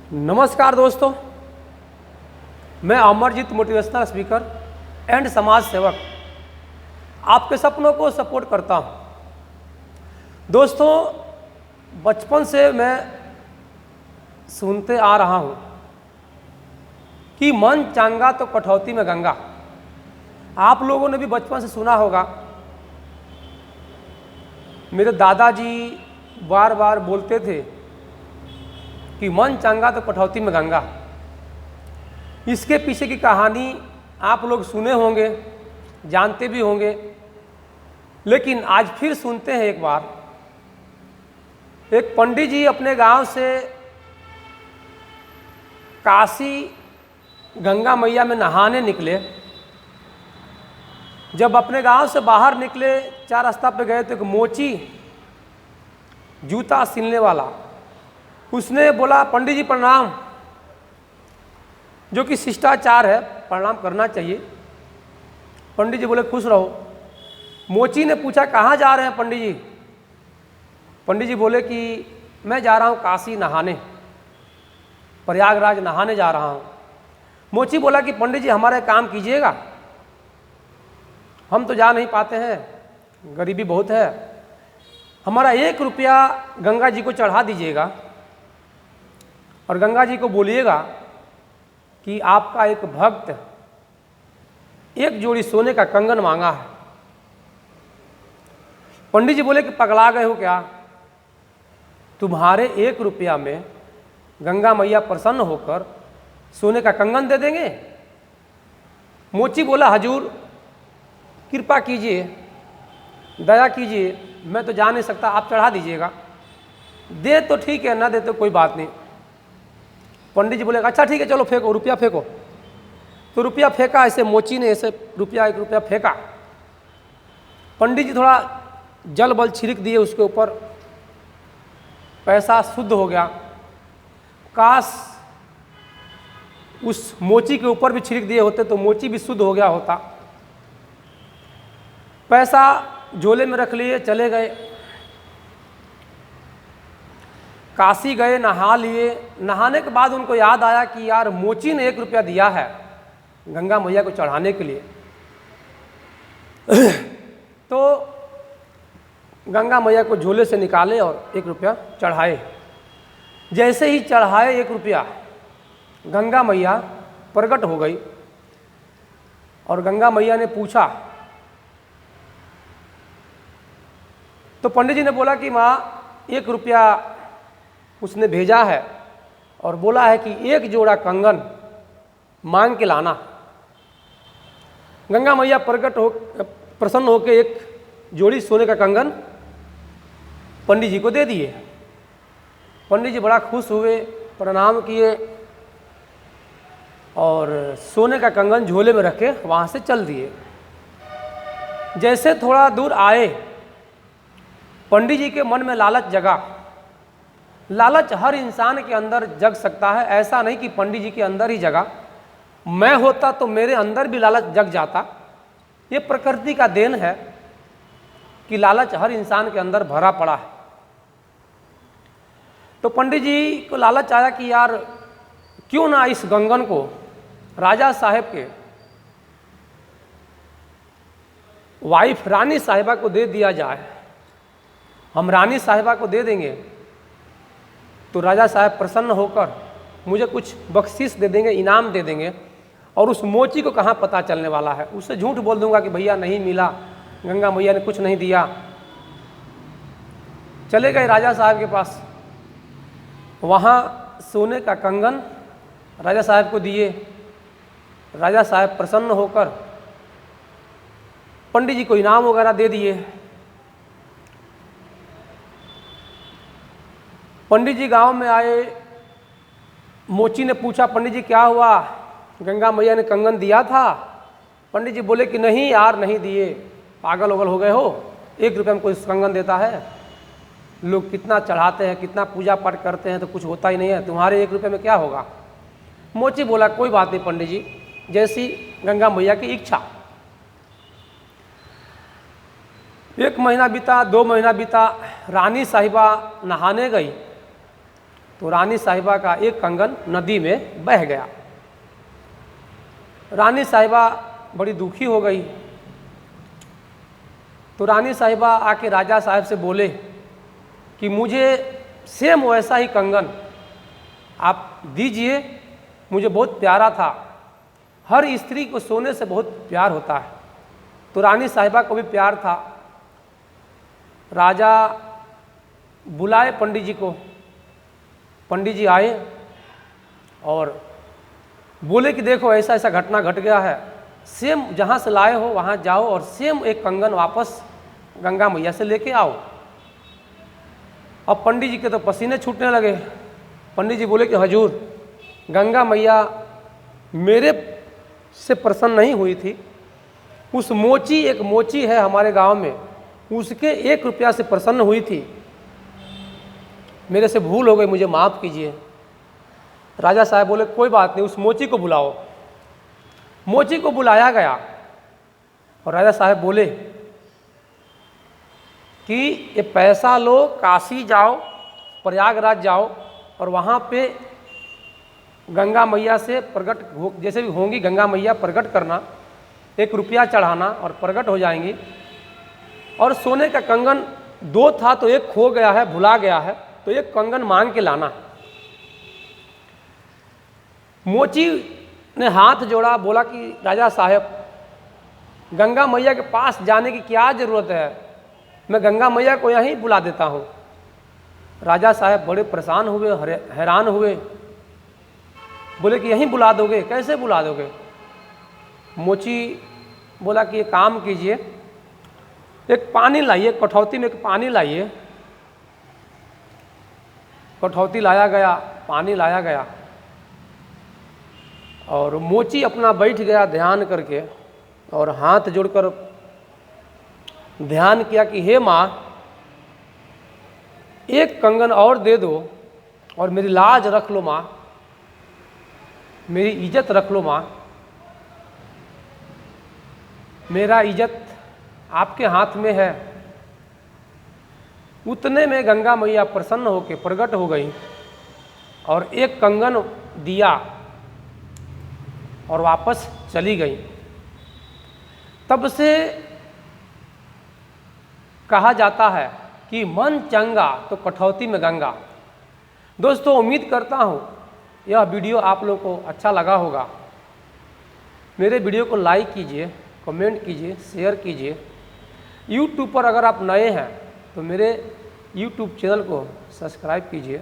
नमस्कार दोस्तों, मैं अमरजीत मोटिवेशनल स्पीकर एंड समाज सेवक आपके सपनों को सपोर्ट करता हूं। दोस्तों, बचपन से मैं सुनते आ रहा हूं कि मन चांगा तो कठौती में गंगा। आप लोगों ने भी बचपन से सुना होगा। मेरे दादाजी बार बार बोलते थे कि मन चांगा तो कठौती में गंगा। इसके पीछे की कहानी आप लोग सुने होंगे, जानते भी होंगे, लेकिन आज फिर सुनते हैं एक बार। एक पंडित जी अपने गांव से काशी गंगा मैया में नहाने निकले। जब अपने गांव से बाहर निकले, 4 रास्ता पे गए तो एक मोची जूता सिलने वाला, उसने बोला, पंडित जी प्रणाम, जो कि शिष्टाचार है, प्रणाम करना चाहिए। पंडित जी बोले खुश रहो। मोची ने पूछा कहाँ जा रहे हैं पंडित जी? पंडित जी बोले कि मैं जा रहा हूँ काशी नहाने, प्रयागराज नहाने जा रहा हूँ। मोची बोला कि पंडित जी हमारा काम कीजिएगा, हम तो जा नहीं पाते हैं, गरीबी बहुत है, हमारा 1 रुपया गंगा जी को चढ़ा दीजिएगा और गंगा जी को बोलिएगा कि आपका एक भक्त 1 जोड़ी सोने का कंगन मांगा है। पंडित जी बोले कि पगला गए हो क्या? तुम्हारे 1 रुपया में गंगा मैया प्रसन्न होकर सोने का कंगन दे देंगे? मोची बोला, हजूर कृपा कीजिए, दया कीजिए, मैं तो जा नहीं सकता, आप चढ़ा दीजिएगा। दे तो ठीक है, ना दे तो कोई बात नहीं। पंडित जी बोले अच्छा ठीक है, चलो फेंको, रुपया फेंको। तो रुपया फेंका, ऐसे मोची ने ऐसे 1 रुपया फेंका। पंडित जी थोड़ा जल बल छिड़क दिए उसके ऊपर, पैसा शुद्ध हो गया। काश उस मोची के ऊपर भी छिड़क दिए होते तो मोची भी शुद्ध हो गया होता। पैसा झोले में रख लिए, चले गए। काशी गए, नहा लिए। नहाने के बाद उनको याद आया कि यार मोची ने 1 रुपया दिया है गंगा मैया को चढ़ाने के लिए। तो गंगा मैया को झोले से निकाले और 1 रुपया चढ़ाए। जैसे ही चढ़ाए 1 रुपया, गंगा मैया प्रकट हो गई और गंगा मैया ने पूछा, तो पंडित जी ने बोला कि माँ 1 रुपया उसने भेजा है और बोला है कि 1 जोड़ा कंगन मांग के लाना। गंगा मैया प्रसन्न होकर 1 जोड़ी सोने का कंगन पंडित जी को दे दिए। पंडित जी बड़ा खुश हुए, प्रणाम किए और सोने का कंगन झोले में रखे वहाँ से चल दिए। जैसे थोड़ा दूर आए, पंडित जी के मन में लालच जगा। लालच हर इंसान के अंदर जग सकता है, ऐसा नहीं कि पंडित जी के अंदर ही जगा। मैं होता तो मेरे अंदर भी लालच जग जाता। ये प्रकृति का देन है कि लालच हर इंसान के अंदर भरा पड़ा है। तो पंडित जी को लालच आया कि यार क्यों ना इस कंगन को राजा साहब के वाइफ रानी साहिबा को दे दिया जाए। हम रानी साहिबा को दे देंगे तो राजा साहब प्रसन्न होकर मुझे कुछ बख्शीश दे देंगे, इनाम दे देंगे। और उस मोची को कहाँ पता चलने वाला है, उससे झूठ बोल दूंगा कि भैया नहीं मिला, गंगा मैया ने कुछ नहीं दिया। चले गए राजा साहब के पास, वहाँ सोने का कंगन राजा साहब को दिए। राजा साहब प्रसन्न होकर पंडित जी को इनाम वगैरह दे दिए। पंडित जी गांव में आए, मोची ने पूछा, पंडित जी क्या हुआ, गंगा मैया ने कंगन दिया था? पंडित जी बोले कि नहीं यार, नहीं दिए, पागल वगल हो गए हो, 1 रुपये में कोई कंगन देता है? लोग कितना चढ़ाते हैं, कितना पूजा पाठ करते हैं तो कुछ होता ही नहीं है, तुम्हारे 1 रुपये में क्या होगा? मोची बोला कोई बात नहीं पंडित जी, जैसी गंगा मैया की इच्छा। 1 महीना बीता, 2 महीना बीता, रानी साहिबा नहाने गई तो रानी साहिबा का एक कंगन नदी में बह गया। रानी साहिबा बड़ी दुखी हो गई। तो रानी साहिबा आके राजा साहब से बोले कि मुझे सेम वैसा ही कंगन आप दीजिए, मुझे बहुत प्यारा था। हर स्त्री को सोने से बहुत प्यार होता है। तो रानी साहिबा को भी प्यार था। राजा बुलाए पंडित जी को। पंडित जी आए और बोले कि देखो ऐसा ऐसा घटना घट गया है, सेम जहाँ से लाए हो वहाँ जाओ और सेम एक कंगन वापस गंगा मैया से लेके आओ। अब पंडित जी के तो पसीने छूटने लगे। पंडित जी बोले कि हजूर, गंगा मैया मेरे से प्रसन्न नहीं हुई थी, उस मोची, एक मोची है हमारे गांव में, उसके 1 रुपया से प्रसन्न हुई थी। मेरे से भूल हो गई, मुझे माफ़ कीजिए। राजा साहब बोले कोई बात नहीं, उस मोची को बुलाओ। मोची को बुलाया गया और राजा साहब बोले कि ये पैसा लो, काशी जाओ, प्रयागराज जाओ और वहाँ पे गंगा मैया से प्रकट हो, जैसे भी होंगी गंगा मैया प्रकट करना, 1 रुपया चढ़ाना और प्रकट हो जाएंगी। और सोने का कंगन 2 था तो 1 खो गया है, भुला गया है, तो 1 कंगन मांग के लाना। मोची ने हाथ जोड़ा, बोला कि राजा साहब, गंगा मैया के पास जाने की क्या ज़रूरत है, मैं गंगा मैया को यहीं बुला देता हूँ। राजा साहब बड़े परेशान हुए, हैरान हुए, बोले कि यहीं बुला दोगे, कैसे बुला दोगे। मोची बोला कि ये काम कीजिए, एक पानी लाइए, कठौती में एक पानी लाइए। कठौती लाया गया, पानी लाया गया और मोची अपना बैठ गया ध्यान करके और हाथ जोड़कर ध्यान किया कि हे माँ, 1 कंगन और दे दो और मेरी लाज रख लो माँ, मेरी इज्जत रख लो माँ, मेरा इज्जत आपके हाथ में है। उतने में गंगा मैया प्रसन्न होकर प्रकट हो गई और 1 कंगन दिया और वापस चली गई। तब से कहा जाता है कि मन चंगा तो कठौती में गंगा। दोस्तों, उम्मीद करता हूँ यह वीडियो आप लोगों को अच्छा लगा होगा। मेरे वीडियो को लाइक कीजिए, कमेंट कीजिए, शेयर कीजिए। यूट्यूब पर अगर आप नए हैं तो मेरे यूट्यूब चैनल को सब्सक्राइब कीजिए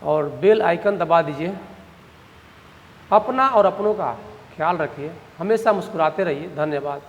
और बेल आइकन दबा दीजिए। अपना और अपनों का ख्याल रखिए, हमेशा मुस्कुराते रहिए। धन्यवाद।